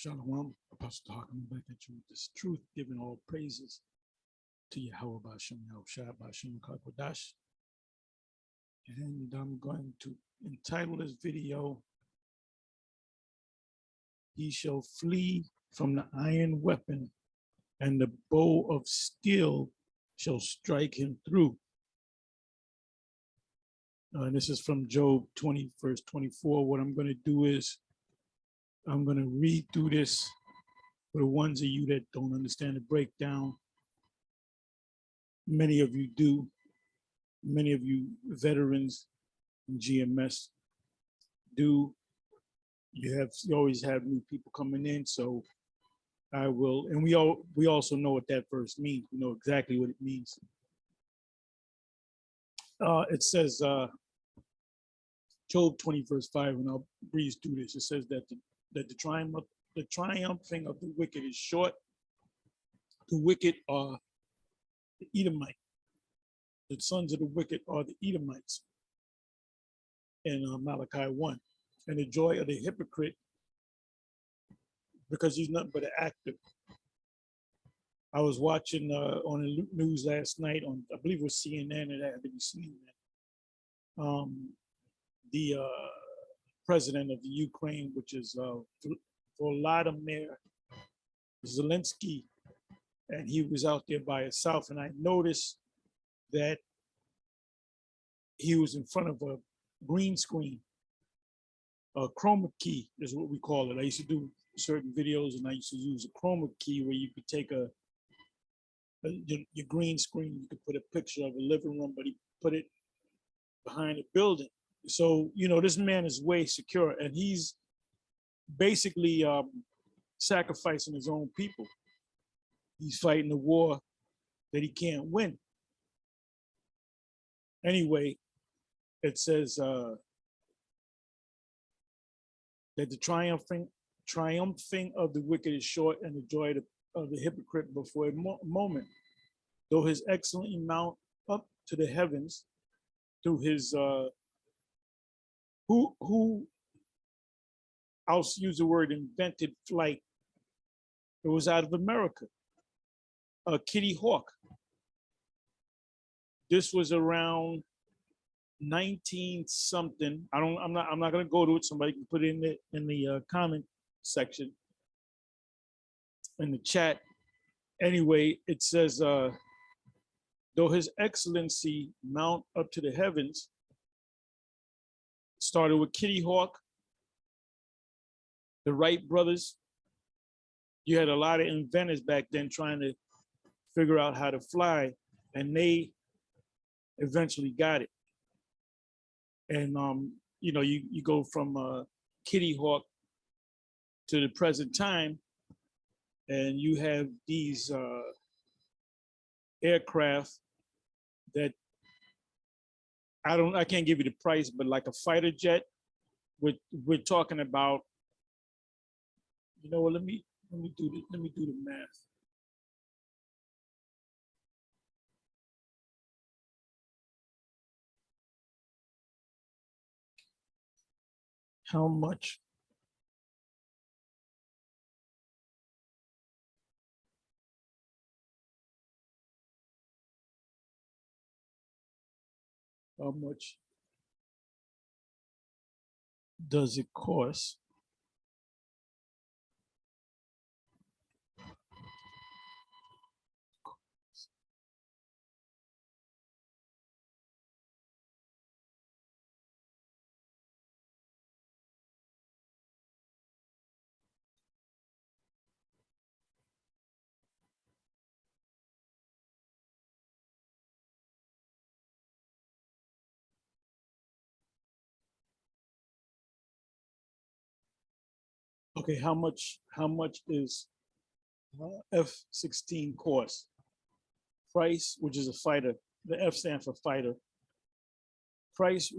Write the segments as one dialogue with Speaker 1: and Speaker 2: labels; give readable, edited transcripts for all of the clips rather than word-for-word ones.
Speaker 1: Shalom, Apostle talking back at you with this truth, giving all praises to Yahweh Bashem Yahushua Bashem Kakodash. And I'm going to entitle this video, He Shall Flee from the Iron Weapon, and the Bow of Steel shall strike him through. And this is from Job 20, verse 24. What I'm going to do is I'm going to read through this for the ones of you that don't understand the breakdown. Many of you do. Many of you veterans in GMS do. You always have new people coming in, so I will. And we also know what that verse means. We know exactly what it means. It says Job 20 verse 5, and I'll breeze through this. It says that the triumphing of the wicked is short. The wicked are the Edomite. The sons of the wicked are the Edomites in Malachi 1. And the joy of the hypocrite, because he's nothing but an actor. I was watching on the news last night on, I believe it was CNN, and I had to be seeing that. The president of the Ukraine, which is Volodymyr Zelensky, and he was out there by himself, and I noticed that he was in front of a green screen. A chroma key is what we call it. I used to do certain videos, and I used to use a chroma key where you could take your green screen, you could put a picture of a living room, but he put it behind a building. So, you know, this man is way secure, and he's basically sacrificing his own people. He's fighting a war that he can't win. Anyway, it says that the triumphing of the wicked is short, and the joy of the hypocrite before a moment. Though his excellent mount up to the heavens through his who I'll use the word invented flight. It was out of America. Kitty Hawk. This was around 19 something. I'm not gonna go to it. Somebody can put it in the comment section in the chat. Anyway, it says though his excellency mount up to the heavens, started with Kitty Hawk, the Wright brothers. You had a lot of inventors back then trying to figure out how to fly, and they eventually got it. And you know, you go from Kitty Hawk to the present time, and you have these aircraft that I can't give you the price, but like a fighter jet, we're talking about, you know what, let me do the math. How much does it cost okay, how much is F-16 cost? Price, which is a fighter, the F stands for fighter. Price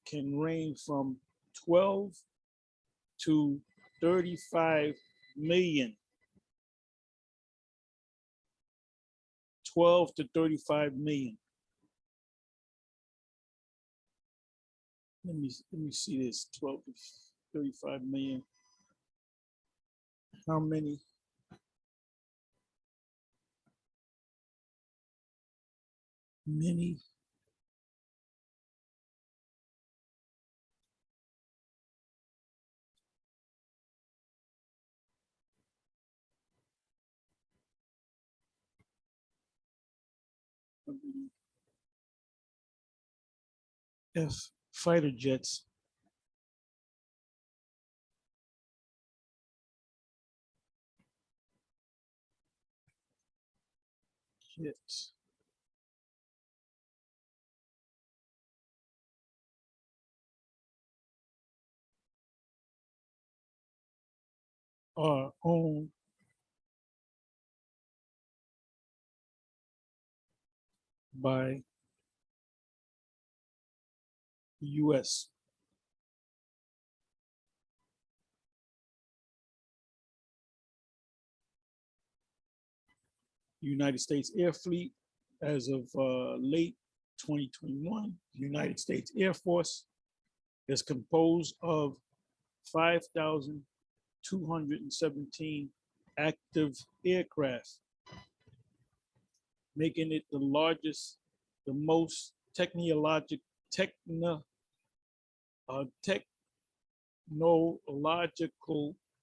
Speaker 1: can range from 12 to 35 million. 12 to 35 million. Let me see this, 12 to 35 million. how many F fighter jets are owned by the U.S. United States Air Fleet as of late 2021. The United States Air Force is composed of 5,217 active aircraft, making it the largest, the most technologically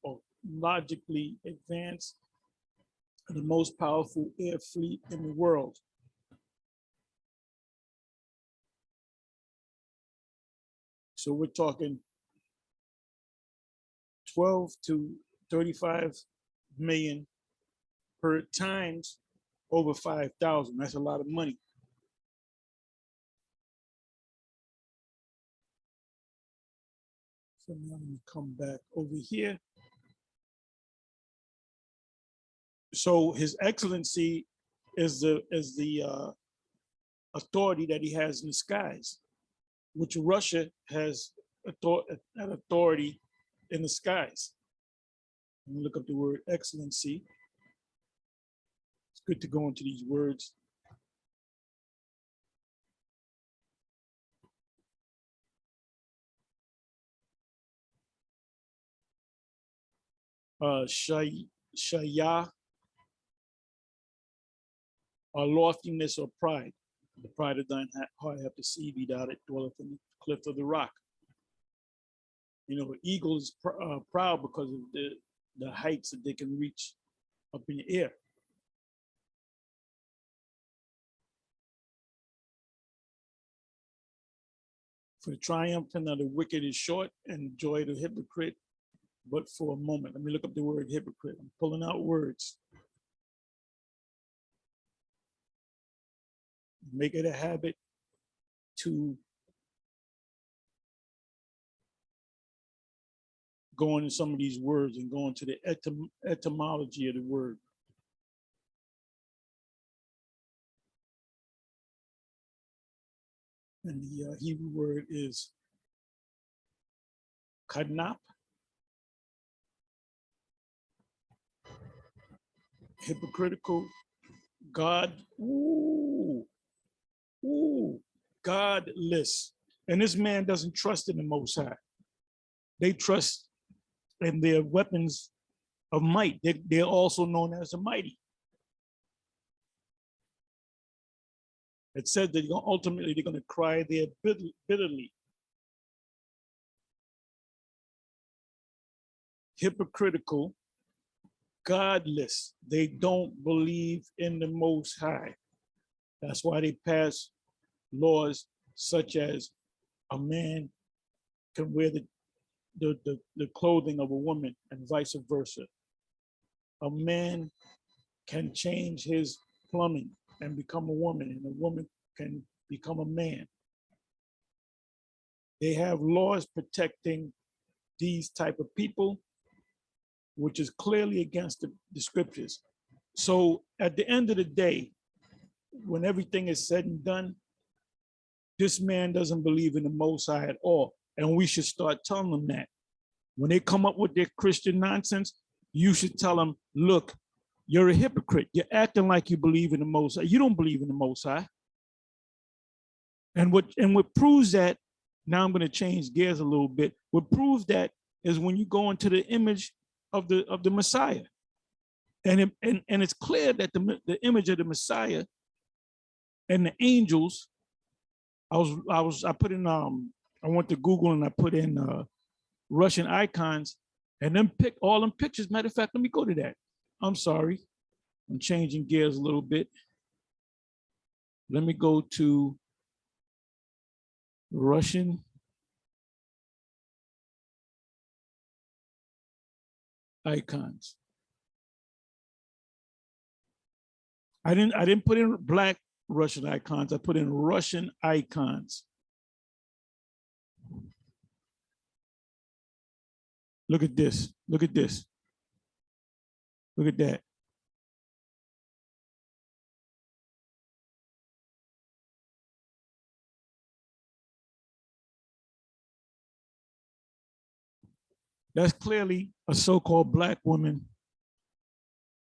Speaker 1: or logically advanced, and the most powerful air fleet in the world. So we're talking 12 to 35 million per times over 5,000. That's a lot of money. So now I'm gonna come back over here. So His Excellency is the authority that he has in the skies, which Russia has an authority in the skies. Let me look up the word excellency. It's good to go into these words. Shaya, loftiness or pride. The pride of thine heart have to see thee, thou that dwelleth in the cliff of the rock. You know, eagles proud because of the heights that they can reach up in the air. For the triumphant of the wicked is short, and joy of the hypocrite but for a moment. Let me look up the word hypocrite. I'm pulling out words. Make it a habit to go into some of these words and go into the etymology of the word. And the Hebrew word is kadnap, hypocritical, godless. And this man doesn't trust in the Most High. They trust in their weapons of might. They're also known as the mighty. It said that ultimately they're going to cry there bitterly. Hypocritical, godless. They don't believe in the Most High. That's why they pass laws such as a man can wear the clothing of a woman and vice versa. A man can change his plumbing and become a woman, and a woman can become a man. They have laws protecting these type of people, which is clearly against the scriptures. So at the end of the day, when everything is said and done, this man doesn't believe in the Most High at all. And we should start telling them that. When they come up with their Christian nonsense, you should tell them, look, you're a hypocrite. You're acting like you believe in the Most High. You don't believe in the Most High. And what proves that, now I'm going to change gears a little bit. What proves that is when you go into the image of the Messiah. And it's clear that the image of the Messiah and the angels, I went to Google and I put in Russian icons, and all them pictures. Matter of fact, let me go to that. I'm sorry, I'm changing gears a little bit. Let me go to Russian icons. I didn't put in black Russian icons. I put in Russian icons. Look at this. Look at this. Look at that. That's clearly a so-called black woman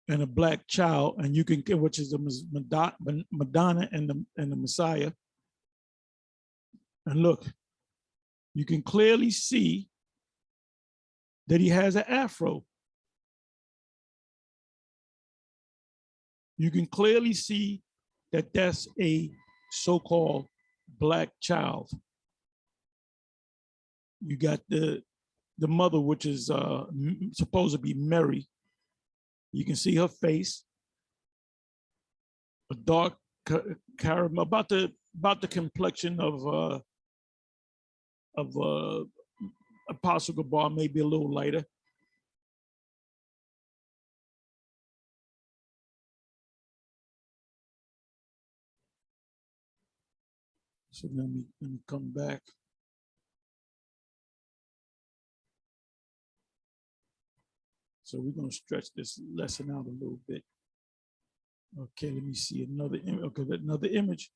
Speaker 1: and a black child, and you can get, which is the Madonna and the Messiah. And look, you can clearly see that he has an afro. You can clearly see that that's a so-called black child. You got the mother, which is supposed to be Mary. You can see her face, a dark caramel, about the complexion of Apostle Gabar, maybe a little lighter. So let me come back. So we're going to stretch this lesson out a little bit. Okay, let me see another image. Okay, another image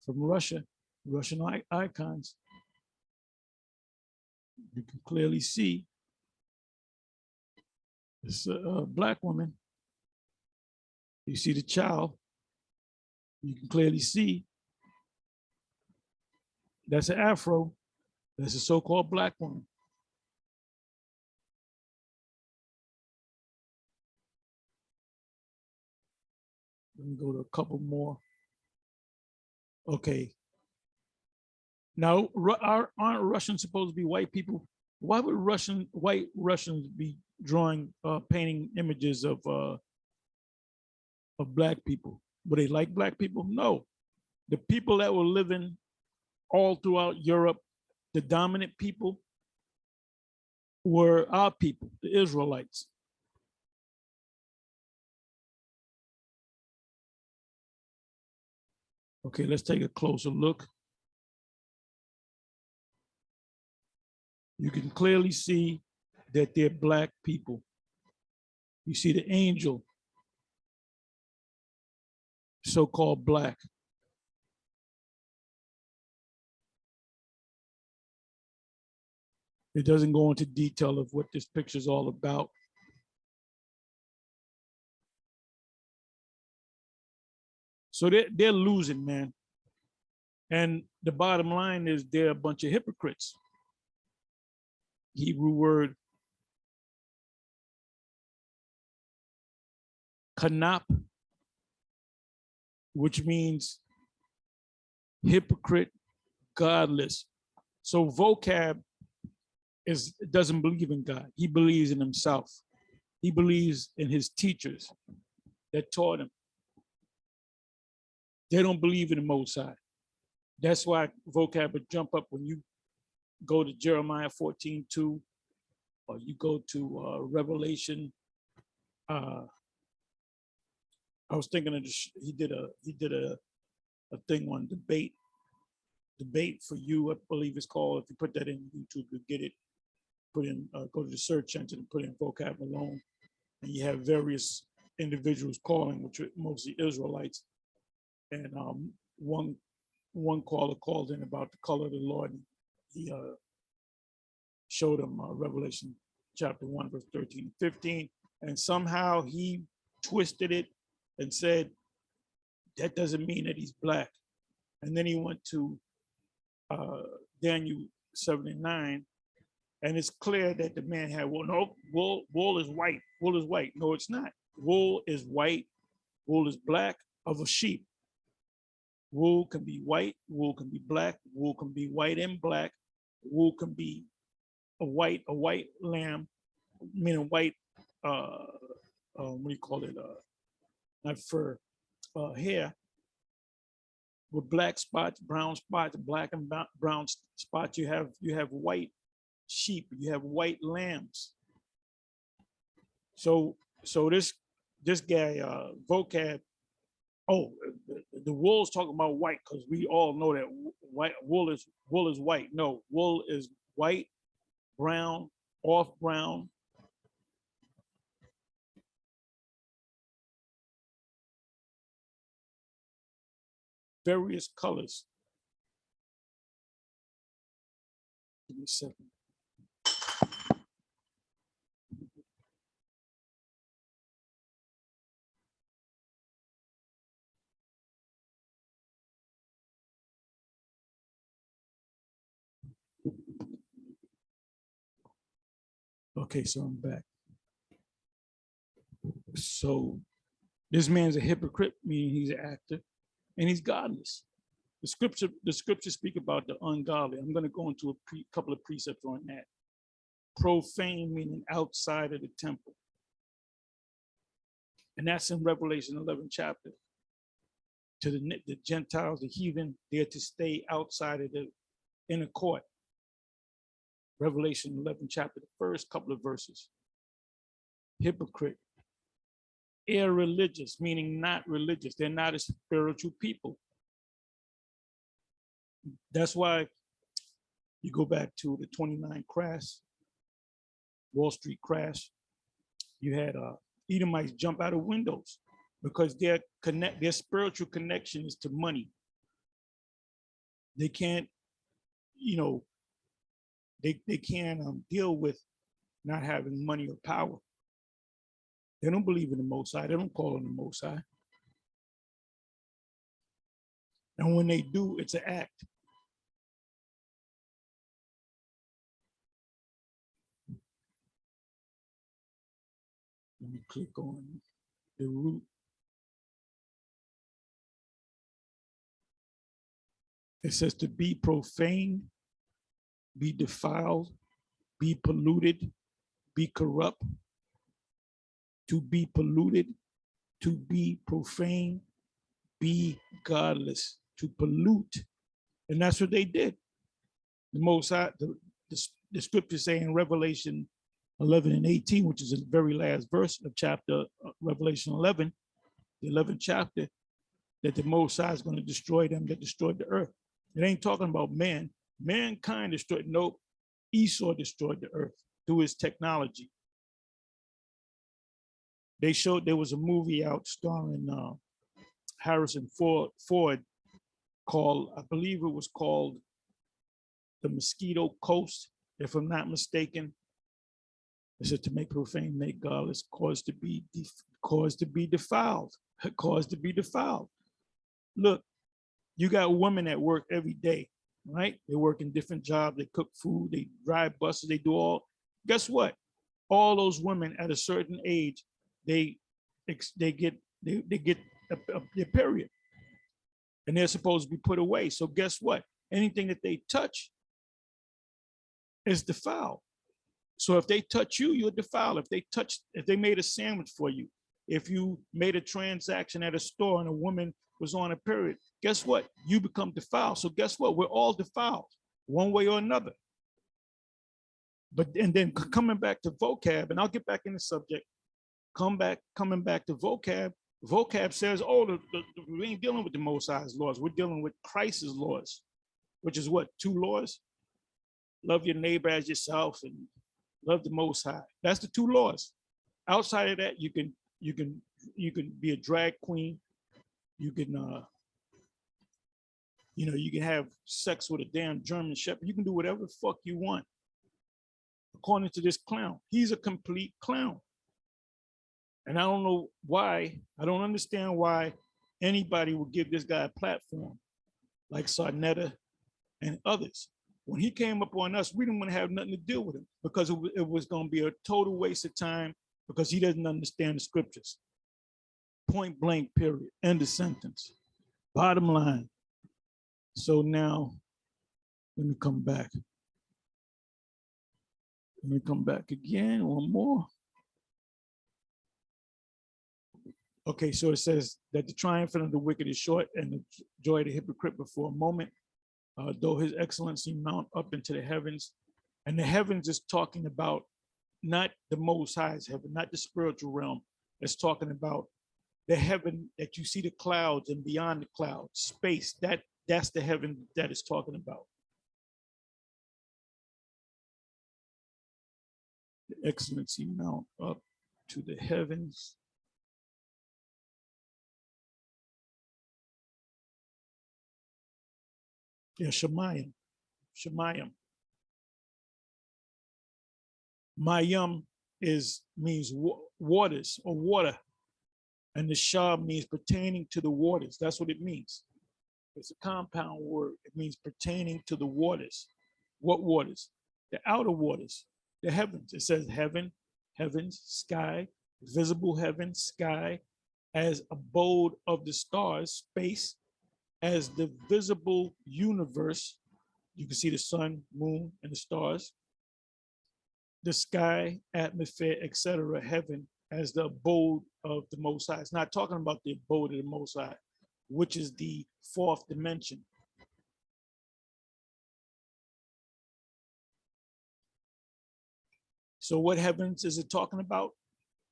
Speaker 1: from Russia, Russian icons. You can clearly see this black woman. You see the child. You can clearly see that's an afro. That's a so-called black woman. Let me go to a couple more. Okay. Now, aren't Russians supposed to be white people? Why would white Russians be drawing, painting images of black people? Would they like black people? No. The people that were living all throughout Europe, the dominant people, were our people, the Israelites. Okay, let's take a closer look. You can clearly see that they're black people. You see the angel, so-called black. It doesn't go into detail of what this picture is all about. So they're losing, man. And the bottom line is they're a bunch of hypocrites. Hebrew word kanap, which means hypocrite, godless. So vocab doesn't believe in God. He believes in himself. He believes in his teachers that taught him. They don't believe in the Most High. That's why vocab would jump up when you go to Jeremiah 14:2, or you go to Revelation. I was thinking of he did a thing on debate for you, I believe it's called. If you put that in YouTube, you get it. Put in go to the search engine and put in vocab alone, and you have various individuals calling, which are mostly Israelites. And one caller called in about the color of the Lord. He showed him Revelation chapter 1, verse 13 and 15, and somehow he twisted it and said that doesn't mean that he's black. And then he went to Daniel 7:9, And it's clear that the man had wool. No, wool is white. Wool is white. No, it's not. Wool is white. Wool is black of a sheep. Wool can be white. Wool can be black. Wool can be white and black. Wool can be a white lamb, meaning white. What do you call it? Not fur, hair with black spots, brown spots, black and brown spots. You have white sheep. You have white lambs. So this guy vocab. Oh, the wool's talking about white because we all know that white wool is white. No, wool is white, brown, off brown. Various colors. Give me a second. Okay, so I'm back. So this man's a hypocrite, meaning he's an actor, and he's godless. The scriptures speak about the ungodly. I'm going to go into a couple of precepts on that. Profane, meaning outside of the temple. And that's in Revelation 11 chapter. To the Gentiles, the heathen, they're to stay outside of the inner court. Revelation 11 chapter, the first couple of verses. Hypocrite. Irreligious, meaning not religious. They're not a spiritual people. That's why you go back to the 29 crash, Wall Street crash. You had Edomites jump out of windows because their spiritual connection is to money. They can't, they can't deal with not having money or power. They don't believe in the Most High. They don't call on the Most High. And when they do, it's an act. Let me click on the root. It says to be profane, be defiled, be polluted, be corrupt, to be polluted, to be profane, be godless, to pollute. And that's what they did. The Most High, the scriptures say in Revelation 11 and 18, which is the very last verse of chapter Revelation 11, the 11th chapter, that the Most High is going to destroy them that destroyed the earth. It ain't talking about man. Mankind destroyed. Nope. Esau destroyed the earth through his technology. They showed there was a movie out starring Harrison Ford called, I believe it was called The Mosquito Coast, if I'm not mistaken. It said to make profane, make godless, cause to be defiled, cause to be defiled. Look, you got women that work every day, right? They work in different jobs. They cook food, they drive buses, they do all. Guess what? All those women at a certain age, they get their period, and they're supposed to be put away. So guess what? Anything that they touch is defiled. So if they touch you, you're defiled. If they made a sandwich for you, if you made a transaction at a store and a woman was on a period, guess what? You become defiled. So guess what? We're all defiled one way or another. But and then coming back to vocab, and I'll get back in the subject. Coming back to vocab. Vocab says, oh, we ain't dealing with the Most High's laws. We're dealing with Christ's laws, which is what? 2 laws? Love your neighbor as yourself and love the Most High. That's the 2 laws. Outside of that, you can be a drag queen. You can you can have sex with a damn German Shepherd. You can do whatever the fuck you want. According to this clown, he's a complete clown. And I don't know why, I don't understand why anybody would give this guy a platform like Sarnetta and others. When he came up on us, we didn't want to have nothing to do with him because it was going to be a total waste of time because he doesn't understand the scriptures. Point blank, period. End of sentence. Bottom line. So now, let me come back. Let me come back again, one more. Okay, so it says that the triumph of the wicked is short and the joy of the hypocrite but for a moment, though his excellency mount up into the heavens. And the heavens is talking about not the Most High's heaven, not the spiritual realm. It's talking about the heaven that you see the clouds and beyond the clouds, space. That's the heaven that it's talking about. The excellency mount up to the heavens. Yeah, Shemayim. Shemayim. Mayim means waters or water. And the Shah means pertaining to the waters. That's what it means. It's a compound word. It means pertaining to the waters. What waters? The outer waters, the heavens. It says heaven, heavens, sky, visible heaven, sky, as abode of the stars, space, as the visible universe. You can see the sun, moon, and the stars. The sky, atmosphere, etc., heaven, as the abode of the Most High. It's not talking about the abode of the Most High, which is the fourth dimension. So what heavens is it talking about?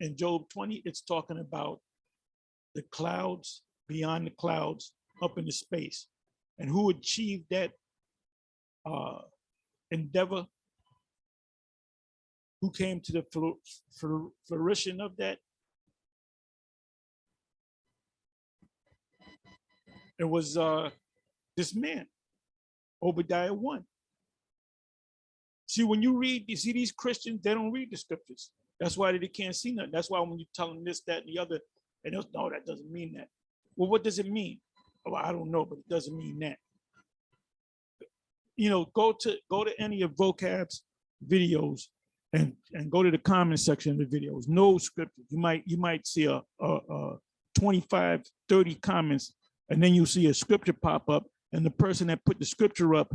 Speaker 1: In Job 20, it's talking about the clouds, beyond the clouds, up into space. And who achieved that endeavor? Who came to the fruition of that? It was this man, Obadiah 1. See, when you see these Christians, they don't read the scriptures. That's why they can't see nothing. That's why when you tell them this, that, and the other, and they'll, no, that doesn't mean that. Well, what does it mean? Oh, I don't know, but it doesn't mean that. You know, go to any of Vocab's videos and go to the comment section of the videos. No scriptures. You might see a 25, 30 comments, and then you see a scripture pop up, and the person that put the scripture up,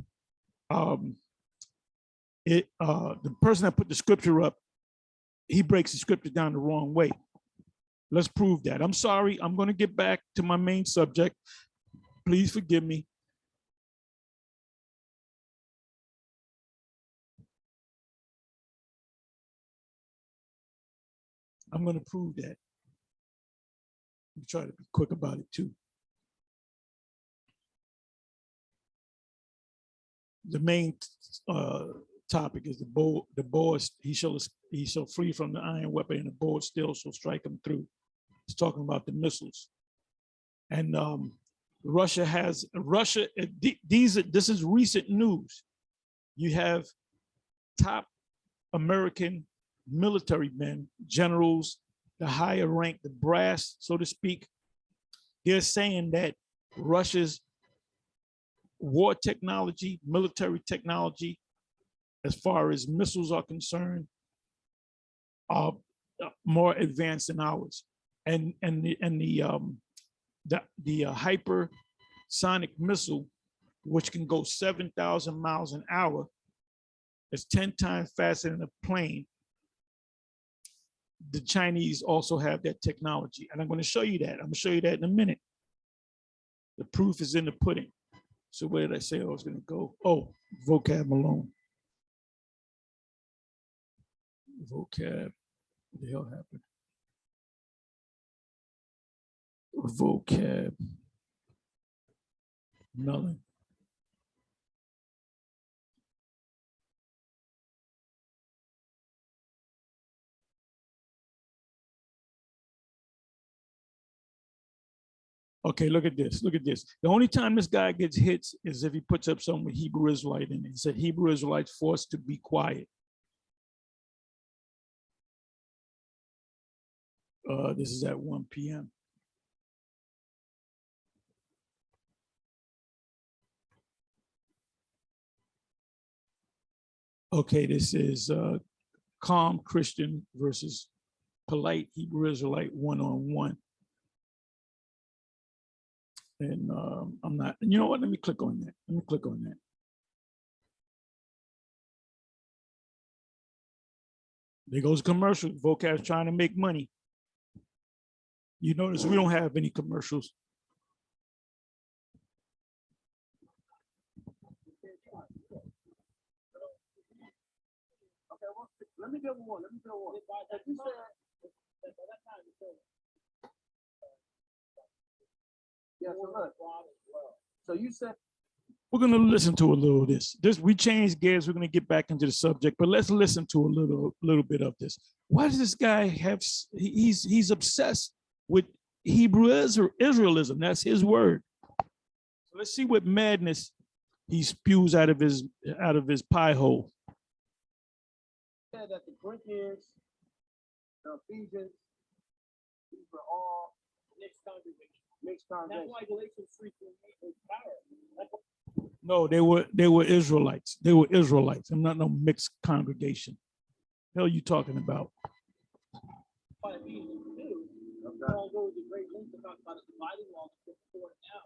Speaker 1: the person that put the scripture up, he breaks the scripture down the wrong way. Let's prove that. I'm sorry. I'm going to get back to my main subject. Please forgive me. I'm going to prove that. I'm try to be quick about it too. The main topic is the bow. He shall flee from the iron weapon, and the bow still shall strike him through. It's talking about the missiles. And Russia. This is recent news. You have top American military men, generals, the higher rank, the brass, so to speak. They're saying that Russia's war technology, military technology, as far as missiles are concerned, are more advanced than ours. And the hypersonic missile, which can go 7,000 miles an hour, is 10 times faster than a plane. The Chinese also have that technology. And I'm going to show you that. I'm going to show you that in a minute. The proof is in the pudding. So where did I say I was going to go? Oh, Vocab Malone. Vocab. What the hell happened? Vocab. Melon. Okay, look at this. Look at this. The only time this guy gets hits is if he puts up something with Hebrew Israelite in it. He said Hebrew Israelites forced to be quiet. This is at 1 p.m. Okay, this is calm Christian versus polite Hebrew Israelite one-on-one. And I'm not, you know what? Let me click on that. Let me click on that. There goes commercial. Vocab's trying to make money. You notice we don't have any commercials.
Speaker 2: Let me give one. Let me give one. If you said, yeah, so look. So you said
Speaker 1: We're going to listen to a little of this. We changed gears. We're going to get back into the subject, but let's listen to a little bit of this. Why does this guy have? He's obsessed with Hebrew Israelism. That's his word. So let's see what madness he spews out of his pie hole.
Speaker 2: said that the Corinthians, the Ephesians, these were all mixed congregations. That's why Galatians 3:8 is power.
Speaker 1: No, they were Israelites. They were Israelites. I'm not no mixed congregation. Hell, you talking about?
Speaker 2: Ephesians 2, Paul goes to great lengths to talk about a dividing wall to before it now.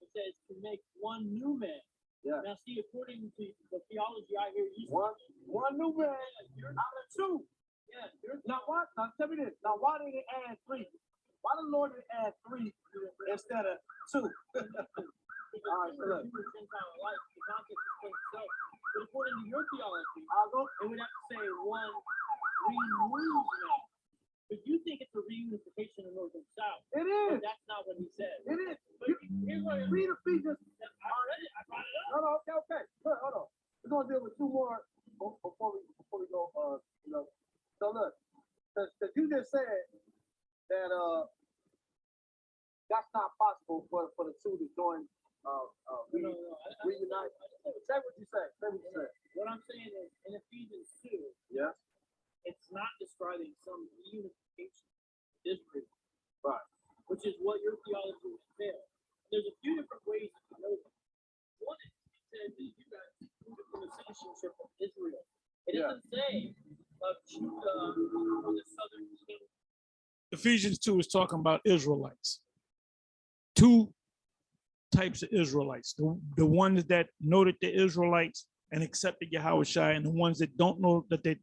Speaker 2: It says to make one new man. Yeah. Now, see, according to the theology I hear you, one new man out of two. Yeah. Now, what? Now, tell me this. Now, why did it add three? Why the Lord did add three instead of two? All right, so look. But according to your theology, it would have to say one renewed man. But you think it's a reunification of North and South. It is. But that's not what he said. It is. But here's what read Ephesians. I read it. I brought it up. No, okay. Hold on. We're gonna deal with two more before we go. So look, because you just said that that's not possible for the two to join. Reunite. Say what you say. What I'm saying is in Ephesians 2. Yes. It's not describing some reunification of Israel, right? Which is what your theology would entail. There's a few different ways to know that. One is it says that you guys included from the citizenship of Israel. It doesn't say of Judah or the southern kingdom.
Speaker 1: Ephesians 2 is talking about Israelites. Two types of Israelites. The ones that know that they're Israelites and accepted Yahushua, and the ones that don't know that the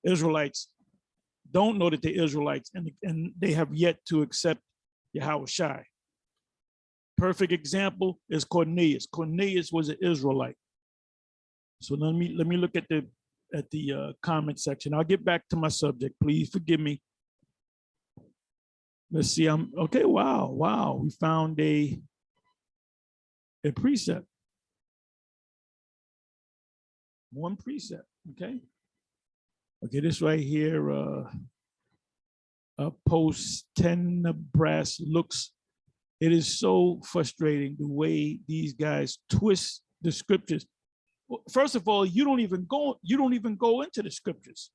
Speaker 1: Israelites don't know that they're Israelites, and they have yet to accept Yahushua. Perfect example is Cornelius. Cornelius was an Israelite. So let me look at the comment section. I'll get back to my subject. Please forgive me. Let's see. I'm okay. Wow. We found a precept. One precept. Okay. This right here. Post 10 brass looks. It is so frustrating the way these guys twist the scriptures. First of all, you don't even go into the scriptures.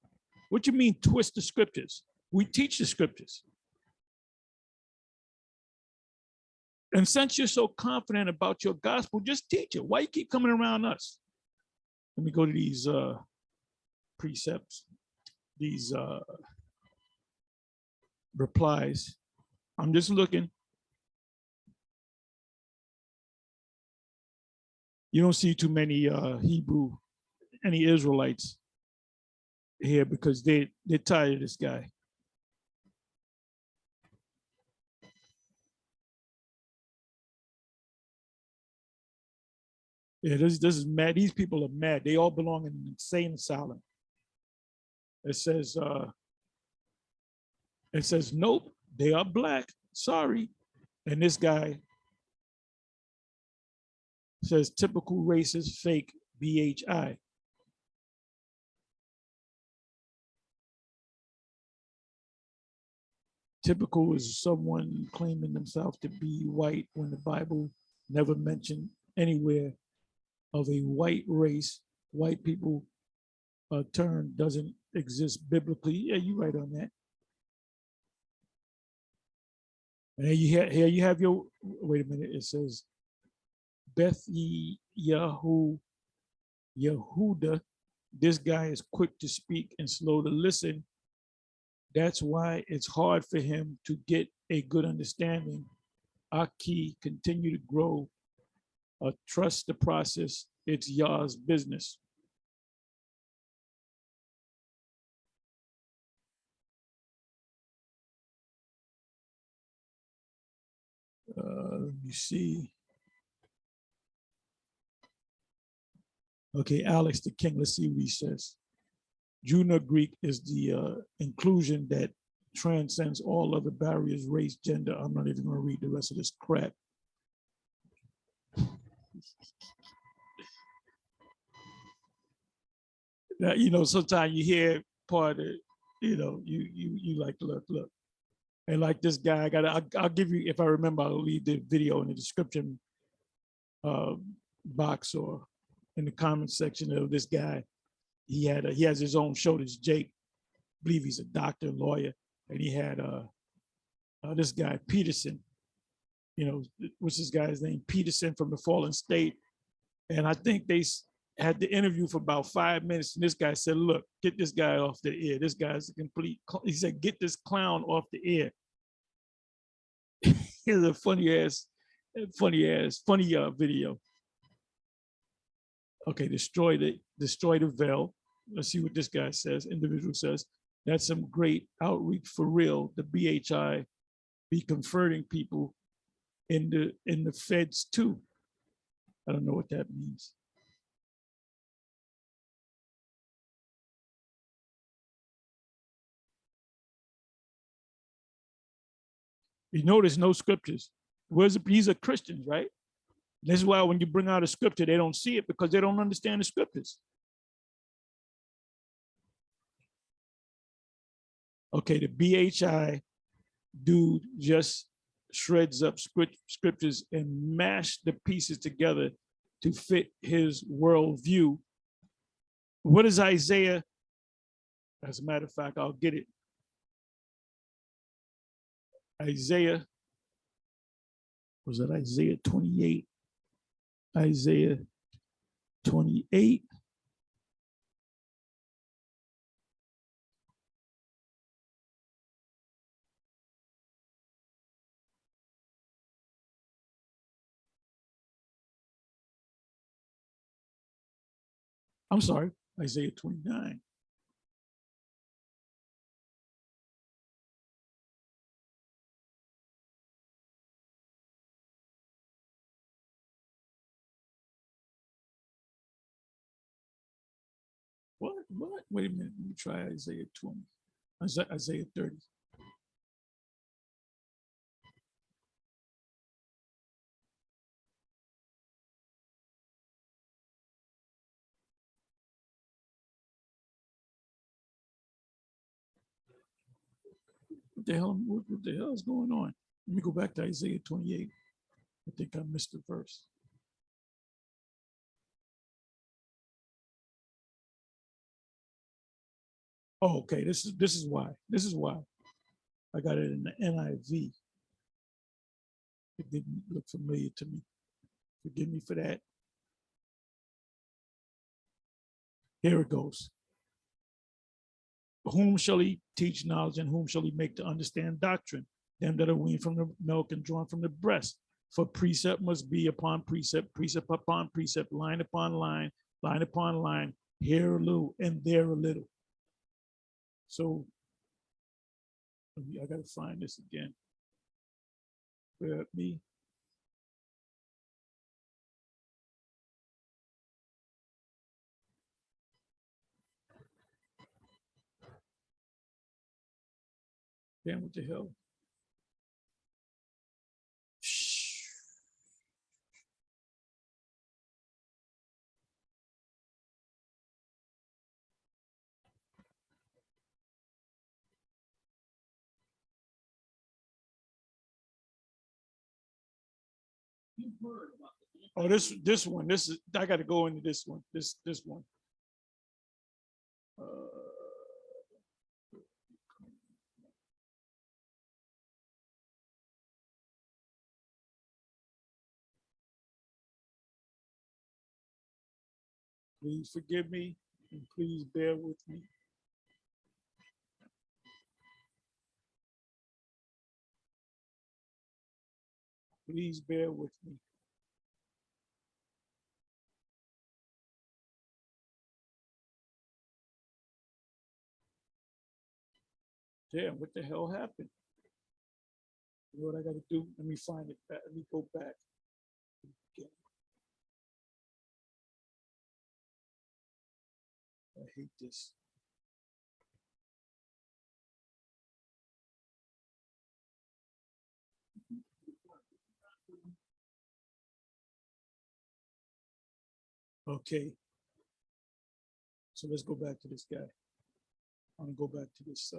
Speaker 1: What you mean twist the scriptures? We teach the scriptures. And since you're so confident about your gospel, just teach it. Why you keep coming around us? Let me go to these precepts, these replies. I'm just looking. You don't see too many any Israelites here because they're tired of this guy. Yeah, this is mad. These people are mad. They all belong in an insane asylum. It says nope, they are black. Sorry. And this guy says typical racist fake BHI. Typical is someone claiming themselves to be white when the Bible never mentioned anywhere of a white race. White people term doesn't exist biblically. Yeah, you're right on that. And here you have your, wait a minute, it says Beth Yahu Yehuda, this guy is quick to speak and slow to listen. That's why it's hard for him to get a good understanding. Aki, continue to grow. Trust the process. It's Yah's business. Let me see. Okay, Alex the King. Let's see what he says. Juna Greek is the inclusion that transcends all other barriers, race, gender. I'm not even going to read the rest of this crap. Now, you know, sometimes you hear part of, you like, look. And like this guy, I'll give you, if I remember, I'll leave the video in the description box or in the comment section of this guy. He has his own show. This Jake, I believe he's a doctor, lawyer, and he had this guy Peterson. You know, what's this guy's name? Peterson from the Fallen State. And I think they had the interview for about 5 minutes, and this guy said, "Look, get this guy off the air. This guy's a complete." He said, "Get this clown off the air." Here's a funny video. Okay, destroy the veil. Let's see what this guy says. Individual says, that's some great outreach for real. The BHI be converting people in the feds too. I don't know what that means. You know, there's no scriptures. These are Christians, right? This is why when you bring out a scripture, they don't see it because they don't understand the scriptures. Okay, the BHI dude just shreds up scriptures and mash the pieces together to fit his worldview. What is Isaiah? As a matter of fact, I'll get it. Isaiah, was that Isaiah 28? Isaiah 28. I'm sorry, Isaiah 29. What? Wait a minute. Let me try Isaiah 20. Isaiah 30. What the hell is going on? Let me go back to Isaiah 28. I think I missed a verse. Oh, okay. This is why. This is why. I got it in the NIV. It didn't look familiar to me. Forgive me for that. Here it goes. Whom shall he teach knowledge, and whom shall he make to understand doctrine? Them that are weaned from the milk and drawn from the breast. For precept must be upon precept, precept upon precept, line upon line, line upon line, here a little and there a little. So I got to find this again. Bear with me. Damn, what the hell? Shh. Oh, this one. This is I got to go into this one. This one. Please forgive me and please bear with me. Please bear with me. Damn, what the hell happened? You know what I got to do? Let me find it back. Let me go back. I hate this. Okay. So let's go back to this guy. I'm gonna go back to this.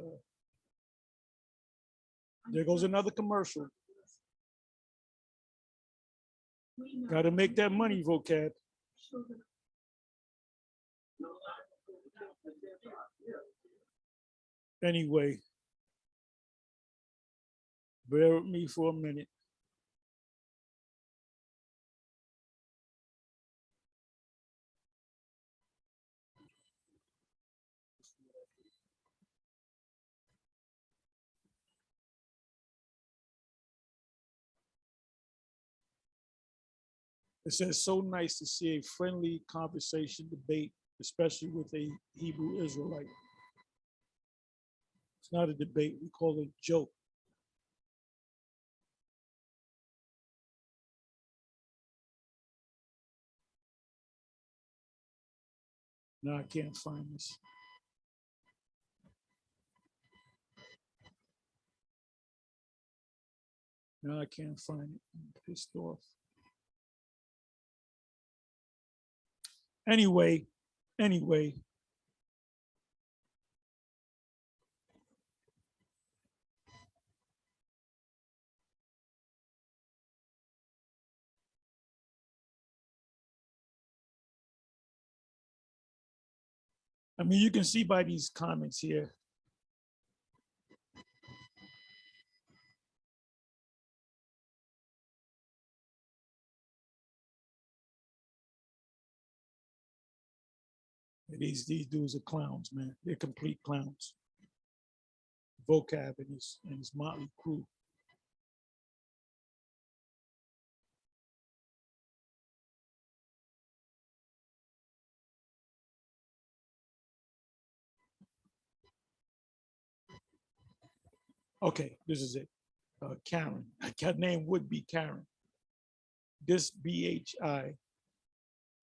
Speaker 1: There goes another commercial. Got to make that money, vocab. Anyway, bear with me for a minute. It says, so nice to see a friendly conversation debate, especially with a Hebrew Israelite. It's not a debate, we call it a joke. No, I can't find this. No, I can't find it. I'm pissed off. Anyway. I mean, you can see by these comments here. These dudes are clowns, man. They're complete clowns. Vocab and his motley crew. Okay, this is it. Karen. Her name would be Karen. This BHI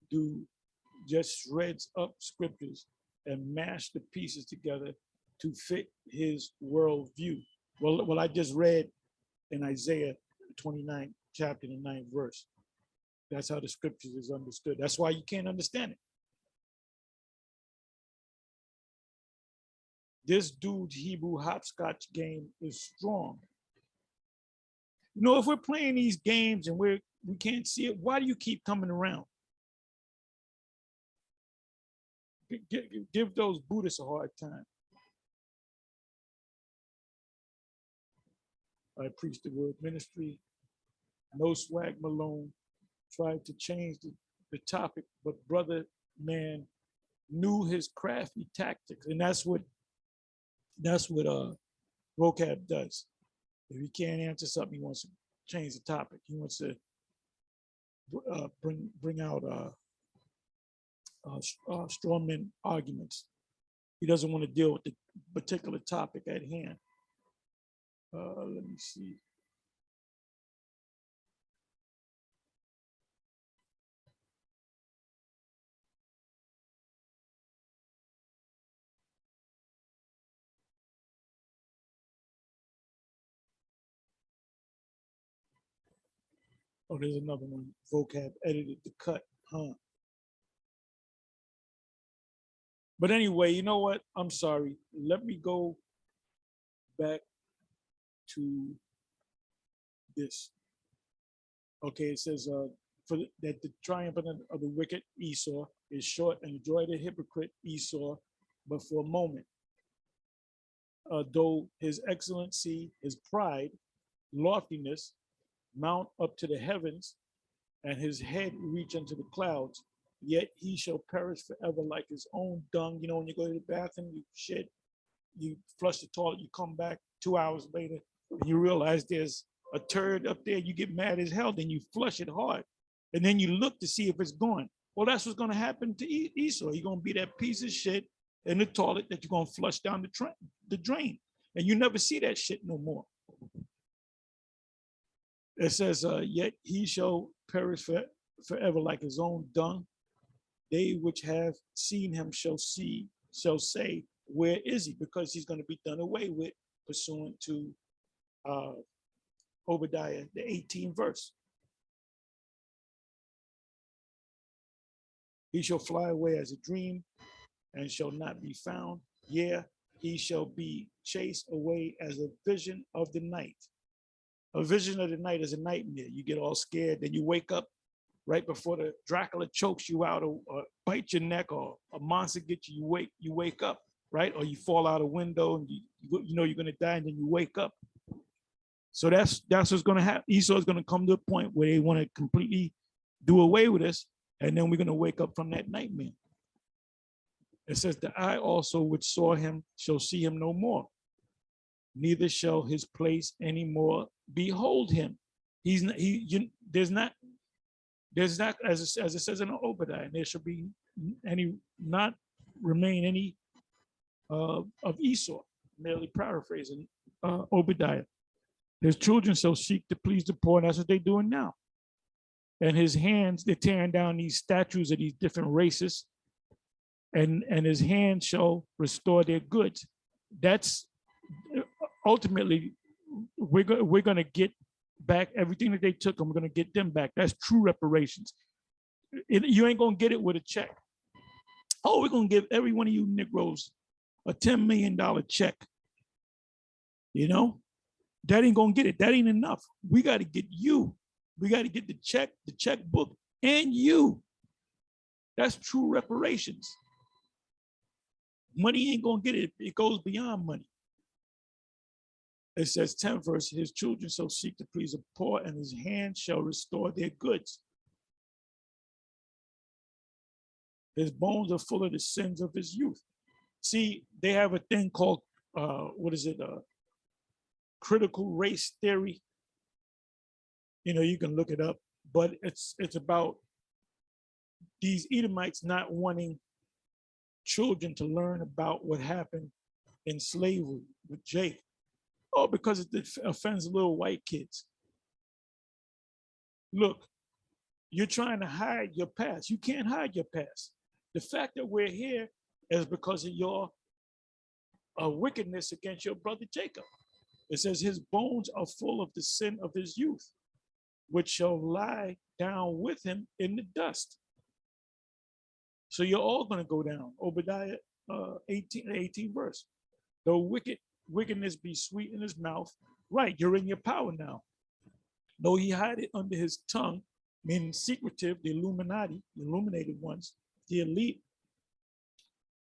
Speaker 1: dude just shreds up scriptures and mash the pieces together to fit his worldview. Well, I just read in Isaiah 29 chapter, the 9th verse. That's how the scriptures is understood. That's why you can't understand it. This dude's Hebrew hopscotch game is strong. You know, if we're playing these games and we can't see it, why do you keep coming around? Give those Buddhists a hard time. I preach the word ministry. No swag Malone tried to change the topic, but brother man knew his crafty tactics, and that's what vocab does. If he can't answer something, he wants to change the topic. He wants to bring out strawman arguments. He doesn't want to deal with the particular topic at hand. Let me see. Oh, there's another one. Vocab edited the cut, huh? But anyway, you know what? I'm sorry. Let me go back to this. Okay, it says that the triumph of the wicked Esau is short and the joy of the hypocrite Esau, but for a moment. Though his excellency, his pride, loftiness, mount up to the heavens, and his head reach unto the clouds, yet he shall perish forever like his own dung. You know, when you go to the bathroom, you shit, you flush the toilet, you come back 2 hours later, and you realize there's a turd up there, you get mad as hell, then you flush it hard. And then you look to see if it's gone. Well, that's what's going to happen to Esau. You're going to be that piece of shit in the toilet that you're going to flush down the drain. And you never see that shit no more. It says, yet he shall perish forever like his own dung. They which have seen him shall say, where is he? Because he's going to be done away with, pursuant to Obadiah, the 18th verse. He shall fly away as a dream and shall not be found. Yeah, he shall be chased away as a vision of the night. A vision of the night is a nightmare. You get all scared, then you wake up right before the Dracula chokes you out or bites your neck, or a monster gets you, you wake up, right? Or you fall out a window and you know you're going to die, and then you wake up. So that's what's going to happen. Esau is going to come to a point where they want to completely do away with us, and then we're going to wake up from that nightmare. It says, the eye also which saw him shall see him no more, neither shall his place any more behold him. There's not, as it says in Obadiah, and there shall be not remain any of Esau, merely paraphrasing Obadiah. His children shall seek to please the poor, and that's what they're doing now. And his hands, they're tearing down these statues of these different races, and his hands shall restore their goods. That's ultimately, we're going to get back everything that they took, and we're going to get them back. That's true reparations. You ain't going to get it with a check. Oh, we're going to give every one of you Negroes a $10 million check. You know, that ain't going to get it. That ain't enough. We got to get you. We got to get the checkbook, and you. That's true reparations. Money ain't going to get it. It goes beyond money. It says, 10th verse, his children shall seek to please the poor, and his hand shall restore their goods. His bones are full of the sins of his youth. See, they have a thing called, critical race theory. You know, you can look it up, but it's about these Edomites not wanting children to learn about what happened in slavery with Jacob. Oh, because it offends little white kids. Look, you're trying to hide your past. You can't hide your past. The fact that we're here is because of your wickedness against your brother Jacob. It says his bones are full of the sin of his youth, which shall lie down with him in the dust. So you're all going to go down. Obadiah 18 verse. Though wickedness be sweet in his mouth, right, you're in your power now. Though he hide it under his tongue, meaning secretive, the Illuminati, the illuminated ones, the elite,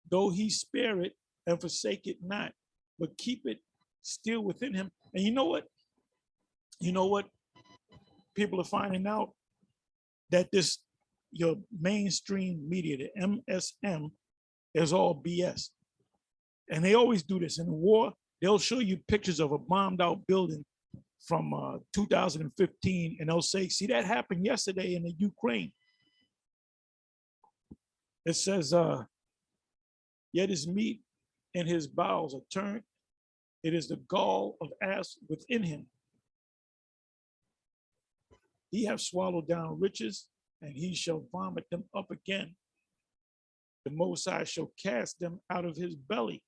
Speaker 1: though he spare it and forsake it not, but keep it still within him. And you know what? People are finding out that your mainstream media, the MSM, is all BS. And they always do this. In the war, they'll show you pictures of a bombed out building from 2015, and they'll say, see, that happened yesterday in the Ukraine. It says, yet his meat and his bowels are turned. It is the gall of ass within him. He hath swallowed down riches, and he shall vomit them up again. The Most High shall cast them out of his belly.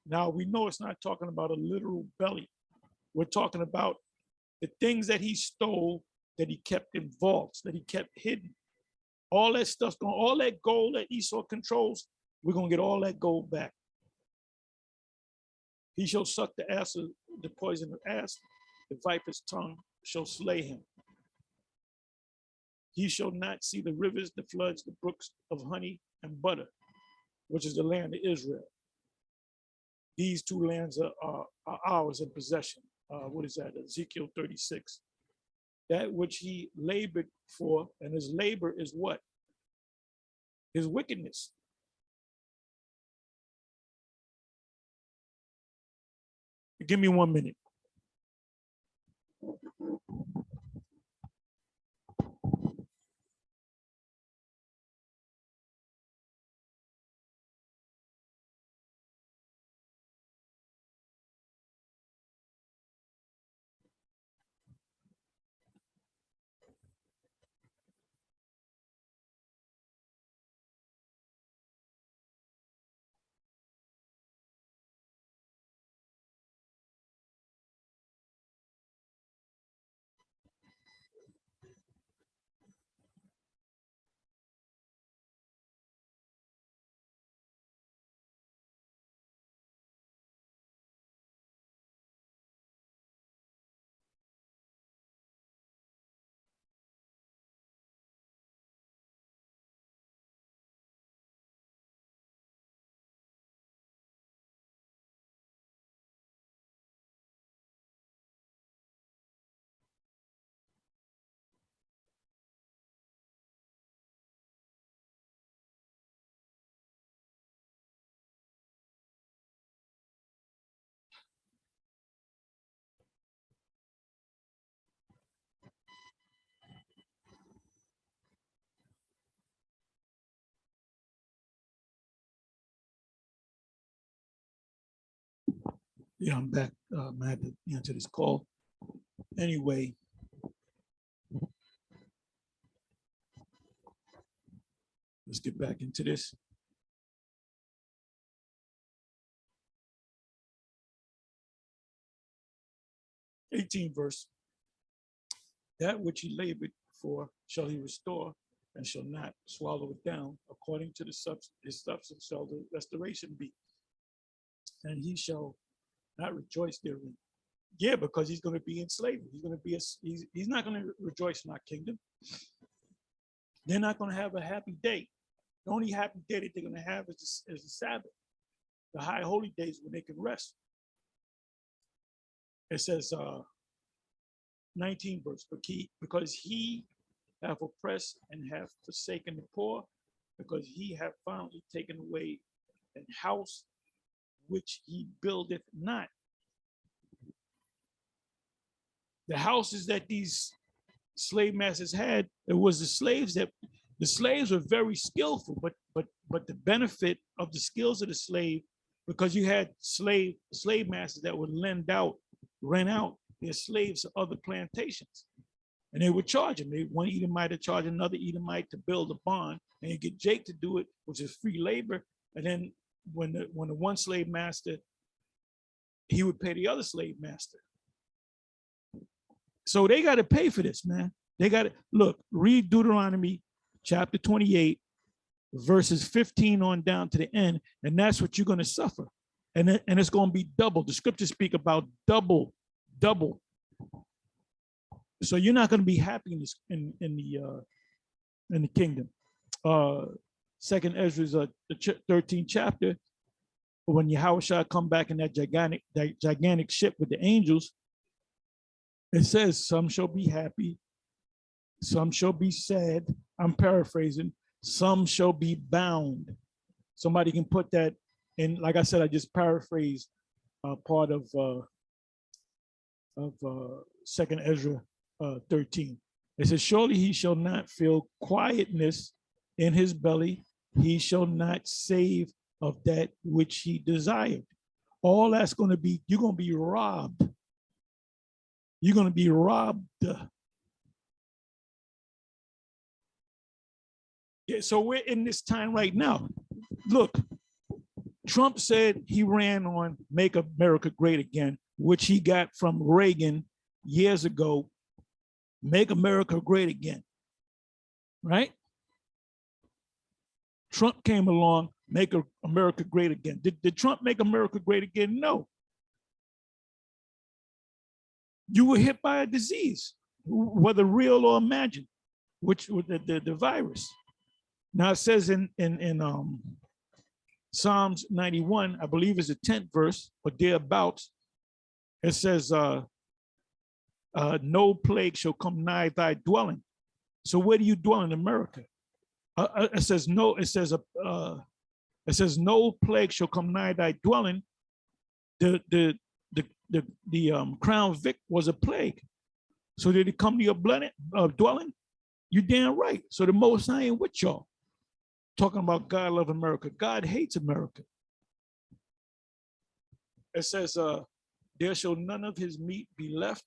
Speaker 1: Now, we know it's not talking about a literal belly. We're talking about the things that he stole, that he kept in vaults, that he kept hidden. All that stuff's going, all that gold that Esau controls, we're going to get all that gold back. He shall suck the poison of ass, the viper's tongue shall slay him. He shall not see the rivers, the floods, the brooks of honey and butter, which is the land of Israel. These two lands are ours in possession. What is that? Ezekiel 36. That which he labored for, and his labor is what? his wickedness. Give me 1 minute. Yeah, I'm back. I had to answer this call. Anyway, let's get back into this. 18th verse. That which he labored for shall he restore, and shall not swallow it down. According to his substance shall the restoration be, and he shall not rejoice therein. Yeah, because he's going to be in slavery. He's going to be he's not going to rejoice in our kingdom. They're not going to have a happy day. The only happy day that they're going to have is the Sabbath, the high holy days when they can rest. It says, 19 verse, because he have oppressed and have forsaken the poor, because he have finally taken away an house which he buildeth not. The houses that these slave masters had, it was the slaves were very skillful, but the benefit of the skills of the slave, because you had slave masters that would rent out their slaves to other plantations, and they would charge them. One Edomite to charge another Edomite to build a barn, and you get Jake to do it, which is free labor. And then when the one slave master, he would pay the other slave master. So they got to pay for this, man. They got to look, read Deuteronomy chapter 28, verses 15 on down to the end, and that's what you're going to suffer. And it's going to be double. The scriptures speak about double. So you're not going to be happy in the kingdom. Second Ezra's the 13th chapter, when Yahushua come back in that gigantic ship with the angels, it says some shall be happy, some shall be sad. I'm paraphrasing. Some shall be bound. Somebody can put that in. Like I said, I just paraphrased part of Second Ezra 13. It says, surely he shall not feel quietness in his belly. He shall not save of that which he desired. All that's going to be, you're going to be robbed. You're going to be robbed. Yeah, so we're in this time right now. Look, Trump said he ran on Make America Great Again, which he got from Reagan years ago. Make America Great Again, right? Trump came along, Make America Great Again. Did Trump make America great again? No. You were hit by a disease, whether real or imagined, which was the virus. Now it says in Psalms 91, I believe is the 10th verse or thereabouts, it says, no plague shall come nigh thy dwelling. So where do you dwell in America? It says no. It says no plague shall come nigh thy dwelling. The crown Vic was a plague. So did it come to your dwelling? You damn right. So the Most High ain't with y'all. Talking about God love America. God hates America. It says, there shall none of his meat be left.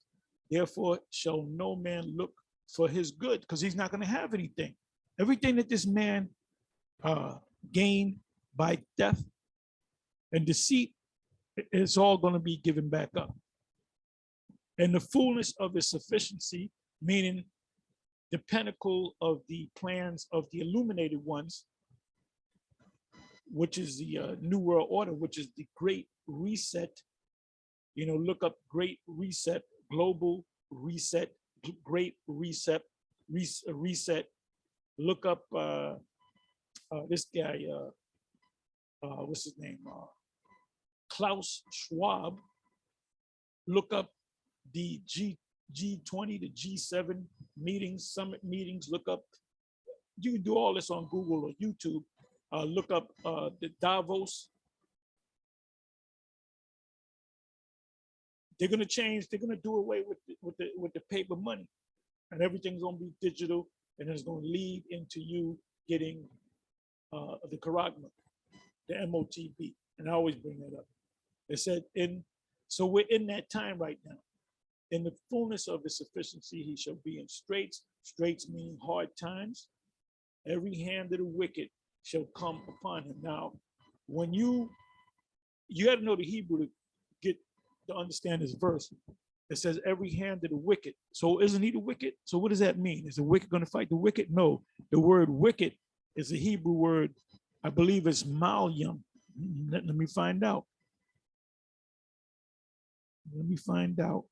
Speaker 1: Therefore shall no man look for his good, because he's not going to have anything. Everything that this man gained by death and deceit, it's all going to be given back up. And the fullness of his sufficiency, meaning the pinnacle of the plans of the illuminated ones, which is the New World Order, which is the Great Reset. You know, look up Great Reset, Global Reset, Great Reset, Reset. Look up this guy, what's his name? Klaus Schwab. Look up the G20, the G7 meetings, summit meetings. Look up, you can do all this on Google or YouTube. Look up the Davos. They're gonna change. They're gonna do away with the paper money, and everything's gonna be digital, and it's gonna lead into you getting the charagma, the MOTB, and I always bring that up. They said so we're in that time right now. In the fullness of his sufficiency, he shall be in straits. Straits meaning hard times. Every hand of the wicked shall come upon him. Now, when you got to know the Hebrew to understand this verse. It says every hand of the wicked. So isn't he the wicked? So what does that mean? Is the wicked going to fight the wicked? No, the word wicked is a Hebrew word. I believe it's malyam. Let me find out. Let me find out.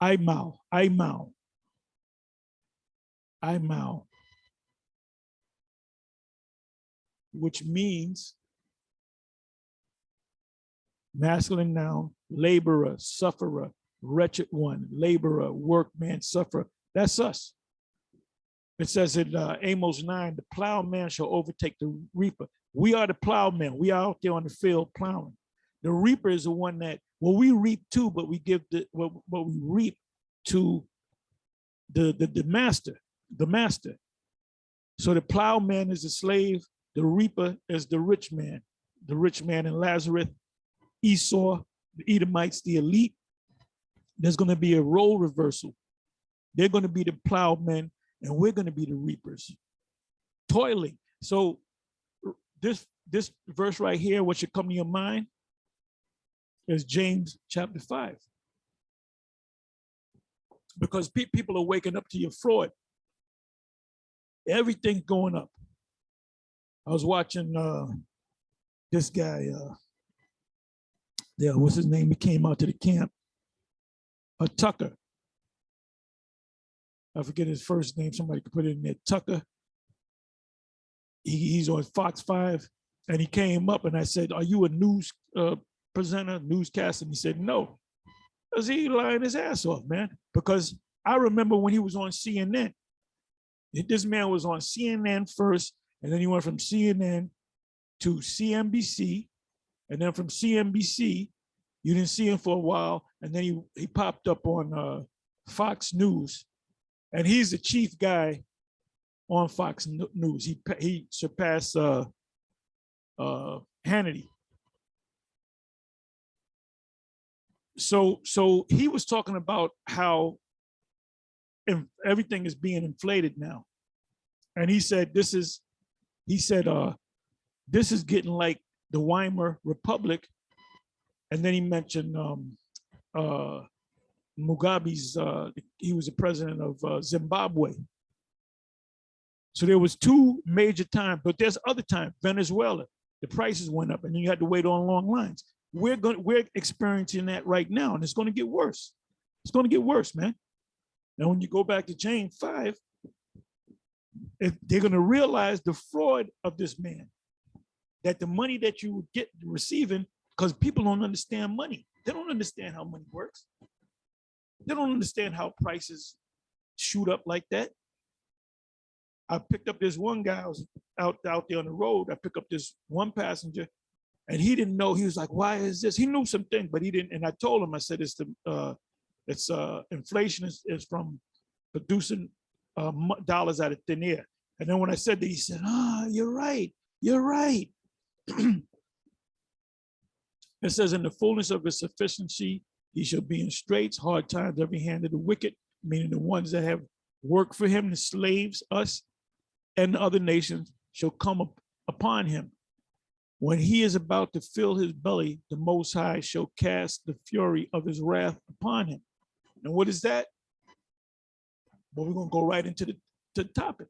Speaker 1: Imal. Which means masculine noun, laborer, sufferer, wretched one, laborer, workman, sufferer. That's us. It says in Amos 9, the plowman shall overtake the reaper. We are the plowman. We are out there on the field plowing. The reaper is the one that, well, we reap too, but we give what we reap to the master. So the plowman is the slave. The reaper is the rich man in Lazarus, Esau, the Edomites, the elite. There's going to be a role reversal. They're going to be the plowmen, and we're going to be the reapers, toiling. So this verse right here, what should come to your mind is James chapter 5. Because people are waking up to your fraud. Everything's going up. I was watching this guy, what's his name? He came out to the camp, Tucker. I forget his first name. Somebody could put it in there. Tucker. He's on Fox 5, and he came up, and I said, "Are you a news presenter, newscaster?" And he said, "No." Because he lying his ass off, man. Because I remember when he was on CNN. This man was on CNN first, and then he went from CNN to CNBC, and then from CNBC, you didn't see him for a while, and then he popped up on Fox News, and he's the chief guy on Fox News. He surpassed Hannity. So he was talking about how everything is being inflated now, and he said this is getting like the Weimar Republic, and then he mentioned Mugabe's. He was the president of Zimbabwe. So there was two major times, but there's other times. Venezuela, the prices went up, and then you had to wait on long lines. We're experiencing that right now, and it's going to get worse. It's going to get worse, man. Now, when you go back to James 5, they're going to realize the fraud of this man, that the money that you get receiving, because people don't understand money. They don't understand how money works. They don't understand how prices shoot up like that. I picked up this one guy. I was out there on the road. I picked up this one passenger, and he didn't know. He was like, "Why is this?" He knew something, but he didn't. And I told him, I said, "It's inflation is from producing dollars out of thin air." And then when I said that, he said, "Ah, you're right. You're right." It says, "In the fullness of his sufficiency, he shall be in straits, hard times, every hand of the wicked," meaning the ones that have worked for him, the slaves, us, and the other nations, shall come upon him. When he is about to fill his belly, the Most High shall cast the fury of his wrath upon him. And what is that? Well, we're going to go right into the topic.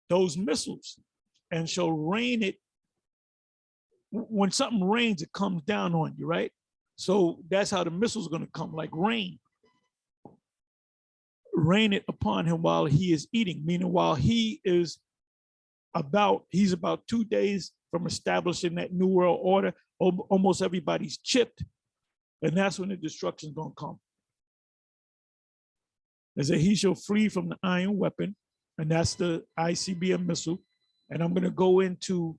Speaker 1: Those missiles, and shall rain it. When something rains, it comes down on you, right? So that's how the missiles are going to come, like rain. Rain it upon him while he is eating, meaning while he's about 2 days from establishing that new world order. Almost everybody's chipped, and that's when the destruction is going to come. They say he shall flee from the iron weapon, and that's the ICBM missile. And I'm going to go into